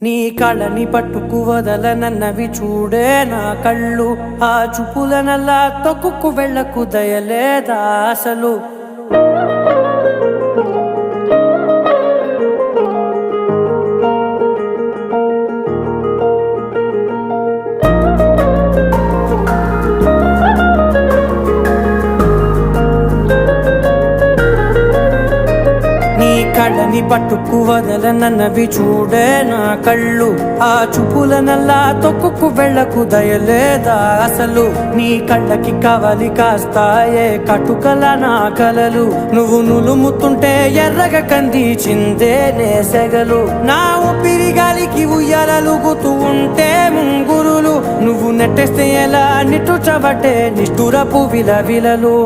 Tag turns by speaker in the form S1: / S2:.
S1: నీ కళని పట్టుకు వదలనన్నవి చూడే నా కళ్ళు, ఆ చూపులనల్లా తొక్కుకు వెళ్ళకు దయలేదా అసలు. కళ్ళని పట్టుకు వదలనన్నవి చూడే నా కళ్ళు, ఆ చూపులనల్లా తొక్కుకు వెళ్ళకు దయలేదా అసలు. నీ కళ్ళకి కవలి కాస్తాయే కటుకల నా కలలు, నువ్వు నులుముతుంటే ఎర్రగ కంది చిందే నేసెగలు. నా ఊపిరి గాలికి ఉయ్యాలలుగుతూ ఉంటే ముంగురులు, నువ్వు నెట్టేస్తే ఎలా నిట్టుచబట్టే నిష్ఠురపు విలవిలలు.